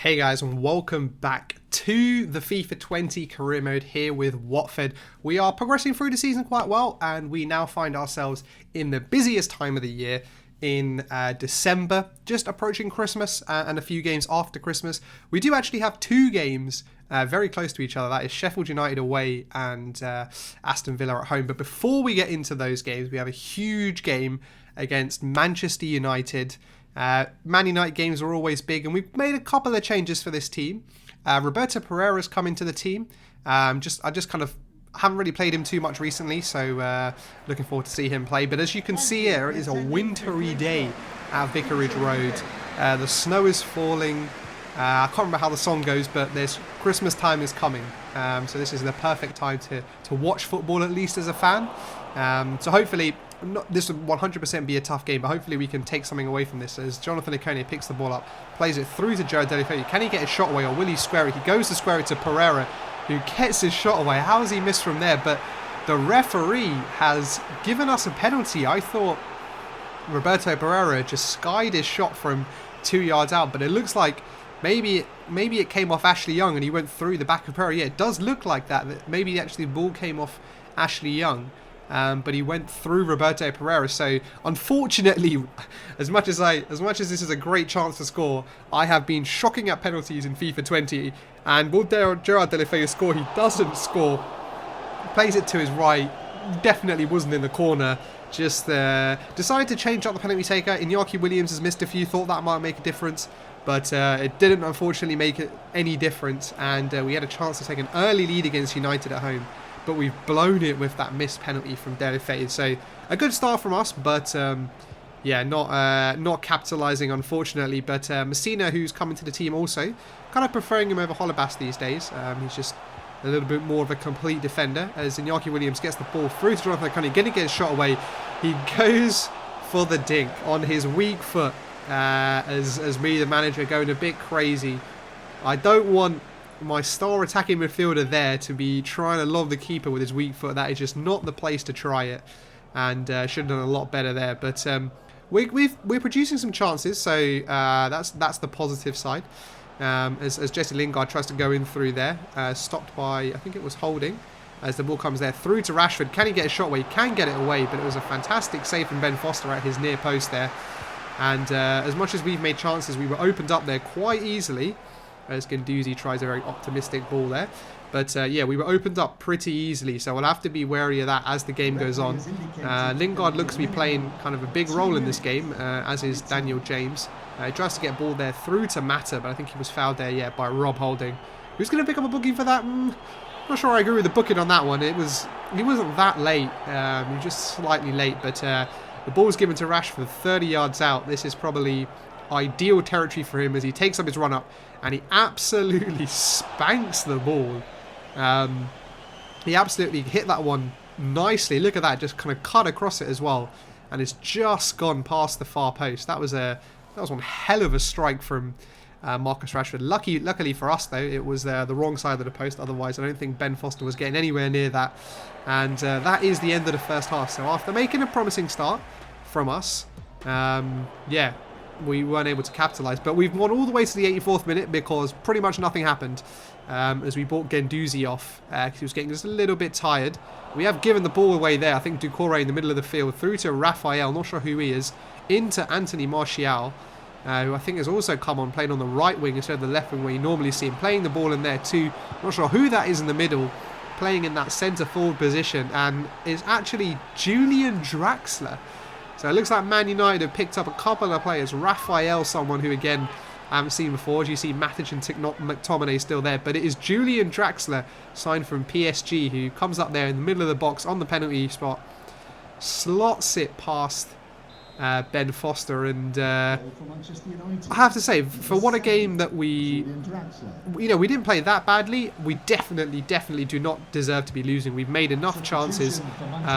Hey guys, and welcome back to the FIFA 20 career mode here with Watford. We are progressing through the season quite well, and we now find ourselves in the busiest time of the year in December, just approaching Christmas and a few games after Christmas. We do actually have two games very close to each other. That is Sheffield United away and Aston Villa at home. But before we get into those games, we have a huge game against Manchester United. Man United games are always big, and we've made a couple of changes for this team. Roberto Pereira's come into the team. I just kind of haven't really played him too much recently, so looking forward to see him play. But as you can see here, it is a wintry day at Vicarage Road. The snow is falling. I can't remember how the song goes, but there's Christmas time is coming. So this is the perfect time to watch football, at least as a fan. So hopefully, this will 100% be a tough game, but hopefully we can take something away from this as Jonathan Inaki picks the ball up, plays it through to Jared Delafeu. Can he get his shot away, or will he square it? He goes to square it to Pereira, who gets his shot away. How has he missed from there? But the referee has given us a penalty. I thought Roberto Pereira just skied his shot from 2 yards out, but it looks like maybe it came off Ashley Young and he went through the back of Pereira. Yeah, it does look like that maybe actually the ball came off Ashley Young. But he went through Roberto Pereira. So unfortunately, as much as this is a great chance to score, I have been shocking at penalties in FIFA 20. And will Gerard Delafeu score? He doesn't score. Plays it to his right. Definitely wasn't in the corner. Just decided to change up the penalty taker. Inaki Williams has missed a few. Thought that might make a difference, but it didn't unfortunately make it any difference. And we had a chance to take an early lead against United at home, but we've blown it with that missed penalty from Delafeu. So a good start from us, but yeah, not capitalising unfortunately. But Messina, who's coming to the team, also kind of preferring him over Holebas these days. He's just a little bit more of a complete defender. As Inaki Williams gets the ball through to Jonathan Inaki, going to get his shot away. He goes for the dink on his weak foot. As me, the manager, going a bit crazy. I don't want my star attacking midfielder there to be trying to lob the keeper with his weak foot. That is just not the place to try it, and should have done a lot better there. But we're producing some chances, so that's the positive side. As Jesse Lingard tries to go in through there, stopped by, I think it was Holding, as the ball comes there through to Rashford. Can he get a shot away? He can get it away, but it was a fantastic save from Ben Foster at his near post there. And as much as we've made chances, we were opened up there quite easily, as Guendouzi tries a very optimistic ball there. But yeah, we were opened up pretty easily, so we'll have to be wary of that as the game goes on. Lingard looks to be playing kind of a big role in this game, as is Daniel James. He tries to get a ball there through to Mata, but I think he was fouled there, yeah, by Rob Holding. Who's going to pick up a booking for that? Not sure I agree with the booking on that one. He wasn't that late. He was just slightly late, but the ball's given to Rashford 30 yards out. This is probably ideal territory for him as he takes up his run-up, and he absolutely spanks the ball. He absolutely hit that one nicely. Look at that, just kind of cut across it as well, and it's just gone past the far post. That was one hell of a strike from Marcus Rashford. Luckily for us, though, it was the wrong side of the post. Otherwise, I don't think Ben Foster was getting anywhere near that. And that is the end of the first half. So after making a promising start from us, yeah, we weren't able to capitalise. But we've won all the way to the 84th minute because pretty much nothing happened, as we brought Guendouzi off because he was getting just a little bit tired. We have given the ball away there. I think Doucouré in the middle of the field, through to Raphael, not sure who he is, into Anthony Martial, who I think has also come on, playing on the right wing instead of the left wing where you normally see him, playing the ball in there too. Not sure who that is in the middle, playing in that centre forward position, and it's actually Julian Draxler. So it looks like Man United have picked up a couple of players. Raphael, someone who again I haven't seen before. As you see, Matic and McTominay still there, but it is Julian Draxler, signed from PSG, who comes up there in the middle of the box on the penalty spot, slots it past Ben Foster, and I have to say, for what a game that we didn't play that badly. We definitely do not deserve to be losing. We've made enough chances,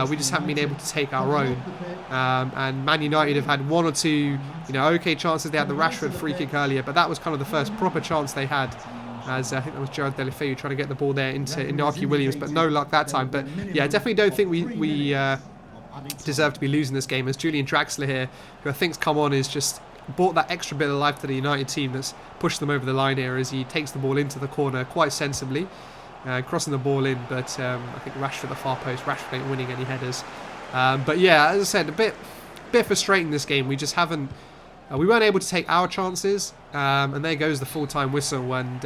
we just haven't been able to take our own. And Man United have had one or two, okay chances. They had the Rashford free kick earlier, but that was kind of the first proper chance they had. As I think that was Jared Delafeu trying to get the ball there into Inaki Williams, but no luck that time. But yeah, I definitely don't think we deserve to be losing this game, as Julian Draxler here, who I think's come on, is just brought that extra bit of life to the United team that's pushed them over the line here as he takes the ball into the corner quite sensibly, crossing the ball in, but I think Rashford at the far post. Rashford ain't winning any headers. But yeah, as I said, a bit frustrating this game. We just haven't... we weren't able to take our chances, and there goes the full-time whistle. And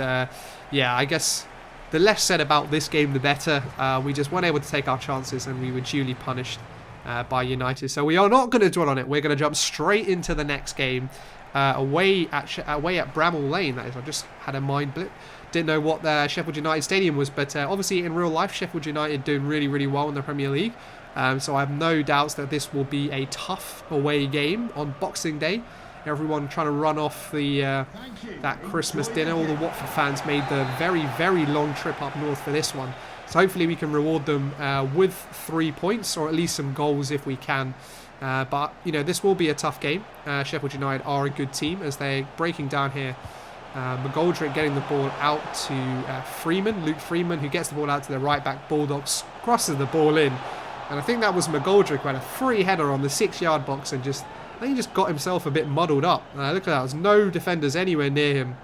yeah, I guess the less said about this game, the better. We just weren't able to take our chances, and we were duly punished by United. So we are not going to dwell on it. We're going to jump straight into the next game, away at Bramall Lane. That is, I just had a mind blip. Didn't know what the Sheffield United stadium was, but obviously in real life, Sheffield United doing really, really well in the Premier League. So I have no doubts that this will be a tough away game on Boxing Day. Everyone trying to run off the that Christmas dinner. All the Watford fans made the very, very long trip up north for this one. So hopefully we can reward them with 3 points, or at least some goals if we can. But, you know, this will be a tough game. Sheffield United are a good team as they're breaking down here. McGoldrick getting the ball out to Freeman, Luke Freeman, who gets the ball out to the right back. Bulldogs crosses the ball in. And I think that was McGoldrick who had a free header on the 6-yard box and I think he just got himself a bit muddled up. Look at that, there's no defenders anywhere near him.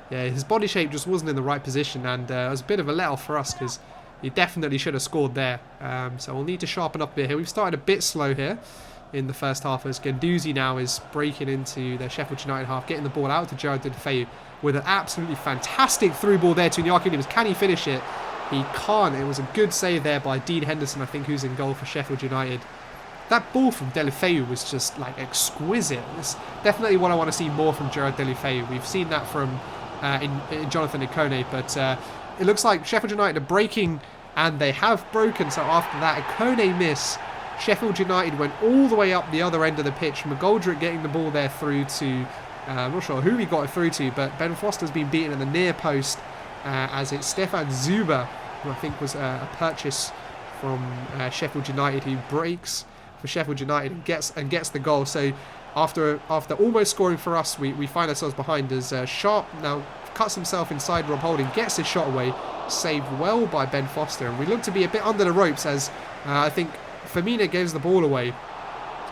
Yeah, his body shape just wasn't in the right position, and it was a bit of a let-off for us because he definitely should have scored there. So we'll need to sharpen up a bit here. We've started a bit slow here in the first half as Guendouzi now is breaking into the Sheffield United half, getting the ball out to Jared Deulofeu with an absolutely fantastic through ball there to Inaki Williams. Can he finish it? He can't. It was a good save there by Dean Henderson, I think, who's in goal for Sheffield United. That ball from Deulofeu was just like exquisite. It's definitely what I want to see more from Jared Deulofeu. We've seen that from in Jonathan Ikone, but it looks like Sheffield United are breaking, and they have broken. So after that Ikone miss, Sheffield United went all the way up the other end of the pitch. McGoldrick getting the ball there through to, I'm not sure who he got it through to, but Ben Foster's been beaten at the near post as it's Stefan Zuber, who I think was a purchase from Sheffield United, who breaks for Sheffield United and gets the goal. So after almost scoring for us, we find ourselves behind as Sharp now cuts himself inside Rob Holding, gets his shot away, saved well by Ben Foster, and we look to be a bit under the ropes as I think Firmino gives the ball away,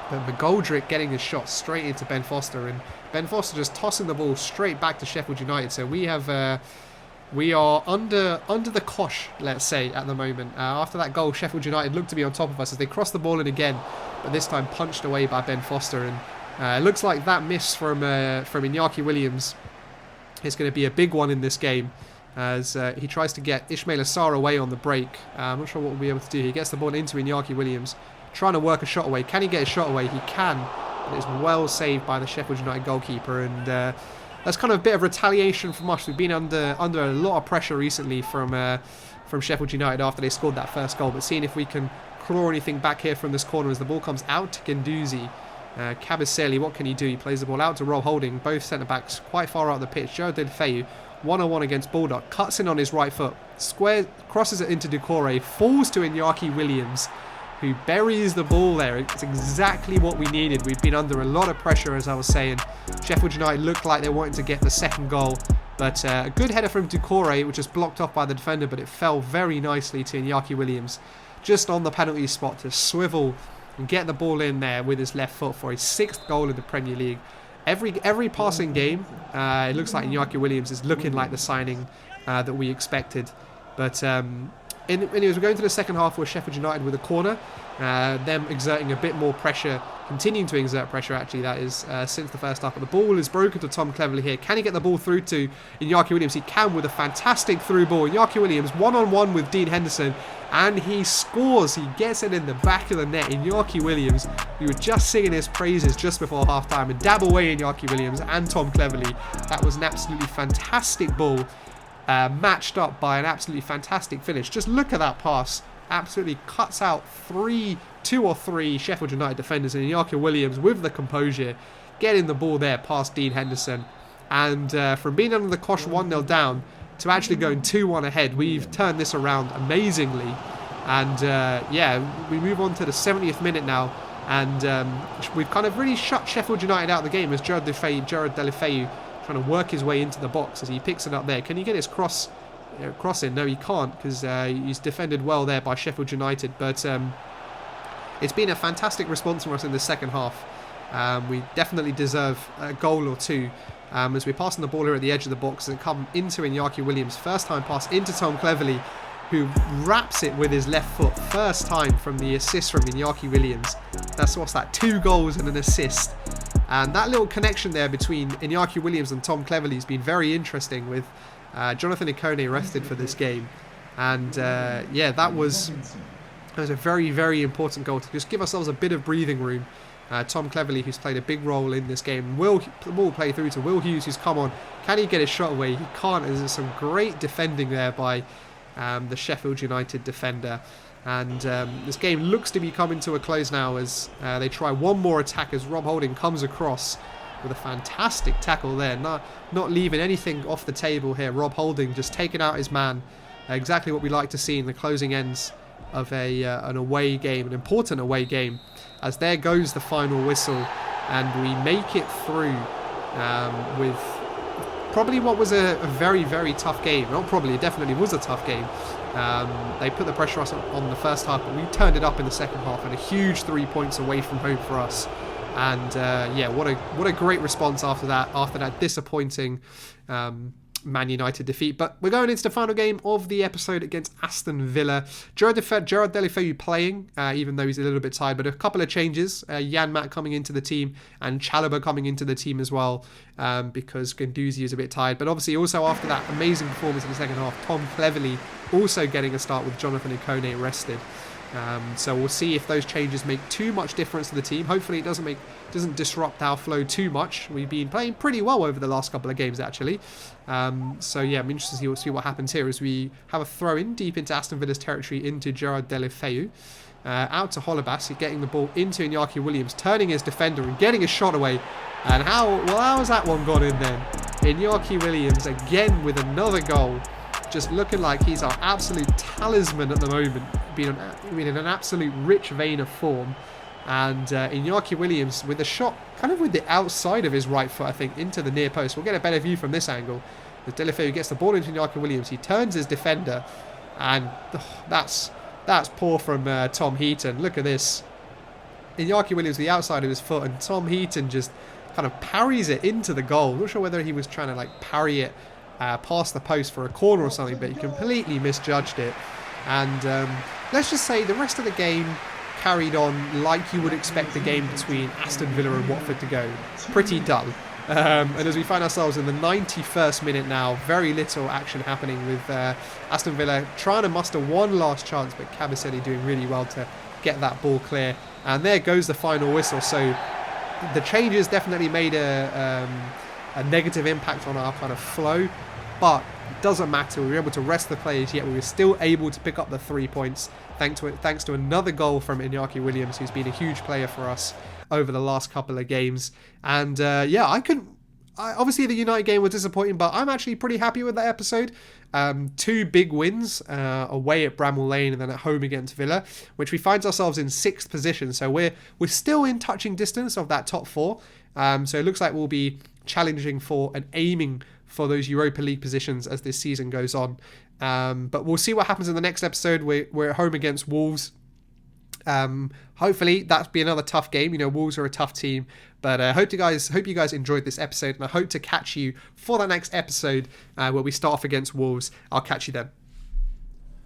but McGoldrick getting his shot straight into Ben Foster, and Ben Foster just tossing the ball straight back to Sheffield United. So we have we are under the cosh, let's say, at the moment. After that goal, Sheffield United look to be on top of us as they cross the ball in again, but this time punched away by Ben Foster. And it looks like that miss from Inaki Williams is going to be a big one in this game as he tries to get Ismail Assar away on the break. I'm not sure what we'll be able to do. He gets the ball into Inaki Williams, trying to work a shot away. Can he get a shot away? He can, but it's well saved by the Sheffield United goalkeeper. And that's kind of a bit of retaliation from us. We've been under a lot of pressure recently from Sheffield United after they scored that first goal. But seeing if we can claw anything back here from this corner as the ball comes out to Guendouzi. Kabasele, what can he do? He plays the ball out to Rob Holding. Both centre-backs quite far out the pitch. Jared Deulofeu, 1-on-1 against Bulldog. Cuts in on his right foot. Squares, crosses it into Doucouré. Falls to Inaki Williams, who buries the ball there. It's exactly what we needed. We've been under a lot of pressure, as I was saying. Sheffield United looked like they wanted to get the second goal. But a good header from Doucouré, which was blocked off by the defender, but it fell very nicely to Inaki Williams. Just on the penalty spot to swivel and get the ball in there with his left foot for his 6th goal in the Premier League. Every passing game, it looks like Inaki Williams is looking like the signing that we expected. But anyways, we're going to the second half with Sheffield United with a corner. Them exerting a bit more pressure, continuing to exert pressure actually, that is, since the first half. But the ball is broken to Tom Cleverley here. Can he get the ball through to Inaki Williams? He can with a fantastic through ball. Inaki Williams 1-on-1 with Dean Henderson, and he scores. He gets it in the back of the net. Inaki Williams, we were just singing his praises just before half time, and dab away Inaki Williams and Tom Cleverley. That was an absolutely fantastic ball. Matched up by an absolutely fantastic finish. Just look at that pass. Absolutely cuts out two or three Sheffield United defenders, and Inaki Williams with the composure getting the ball there past Dean Henderson. And from being under the cosh 1-0 down to actually going 2-1 ahead, we've turned this around amazingly. And yeah, we move on to the 70th minute now, and we've kind of really shut Sheffield United out of the game as Jared Deulofeu trying to work his way into the box as he picks it up there. Can he get his cross in? No, he can't, because he's defended well there by Sheffield United. But it's been a fantastic response from us in the second half. We definitely deserve a goal or two. As we're passing the ball here at the edge of the box and come into Inaki Williams. First time pass into Tom Cleverley, who wraps it with his left foot. First time from the assist from Inaki Williams. What's that? 2 goals and an assist. And that little connection there between Inaki Williams and Tom Cleverley has been very interesting, with Jonathan Ikone rested for this game. And that was a very, very important goal to just give ourselves a bit of breathing room. Tom Cleverley, who's played a big role in this game, the ball play through to Will Hughes, who's come on. Can he get his shot away? He can't. There's some great defending there by the Sheffield United defender. And this game looks to be coming to a close now as they try one more attack as Rob Holding comes across with a fantastic tackle there. Not leaving anything off the table here. Rob Holding just taking out his man. Exactly what we like to see in the closing ends of an away game, an important away game. As there goes the final whistle, and we make it through with probably what was a very, very tough game. Not probably, it definitely was a tough game. They put the pressure on the first half, but we turned it up in the second half, and a huge 3 points away from home for us. And what a great response after that disappointing Man United defeat. But we're going into the final game of the episode against Aston Villa. Gerard Deulofeu playing, even though he's a little bit tired, but a couple of changes. Jan Matt coming into the team and Chalobah coming into the team as well, because Guendouzi is a bit tired. But obviously also after that amazing performance in the second half, Tom Cleverley also getting a start with Jonathan Ikone rested. So we'll see if those changes make too much difference to the team. Hopefully it doesn't disrupt our flow too much. We've been playing pretty well over the last couple of games actually. I'm interested to see what happens here as we have a throw in deep into Aston Villa's territory into Gerard Deulofeu. Out to Holebas, getting the ball into Inaki Williams, turning his defender and getting a shot away. And how has that one gone in then? Inaki Williams again with another goal. Just looking like he's our absolute talisman at the moment. Been in an absolute rich vein of form. And Inaki Williams with a shot kind of with the outside of his right foot, I think, into the near post. We'll get a better view from this angle. As Deulofeu gets the ball into Inaki Williams, he turns his defender. And that's poor from Tom Heaton. Look at this. Inaki Williams the outside of his foot, and Tom Heaton just kind of parries it into the goal. Not sure whether he was trying to parry it past the post for a corner or something, but he completely misjudged it. And let's just say the rest of the game carried on like you would expect the game between Aston Villa and Watford to go. Pretty dull. And as we find ourselves in the 91st minute now, very little action happening with Aston Villa trying to muster one last chance, but Kabasele doing really well to get that ball clear. And there goes the final whistle. So the changes definitely made a negative impact on our kind of flow, but it doesn't matter. We were able to rest the players, yet we were still able to pick up the 3 points thanks to another goal from Inaki Williams, who's been a huge player for us over the last couple of games. And obviously the United game was disappointing, but I'm actually pretty happy with that episode. 2 big wins, away at Bramall Lane and then at home against Villa, which we find ourselves in 6th position. So we're still in touching distance of that top 4. So it looks like we'll be challenging for and aiming for those Europa League positions as this season goes on. But we'll see what happens in the next episode. We're at home against Wolves. Hopefully that'll be another tough game. Wolves are a tough team, but I hope you guys enjoyed this episode, and I hope to catch you for the next episode where we start off against Wolves. I'll catch you then.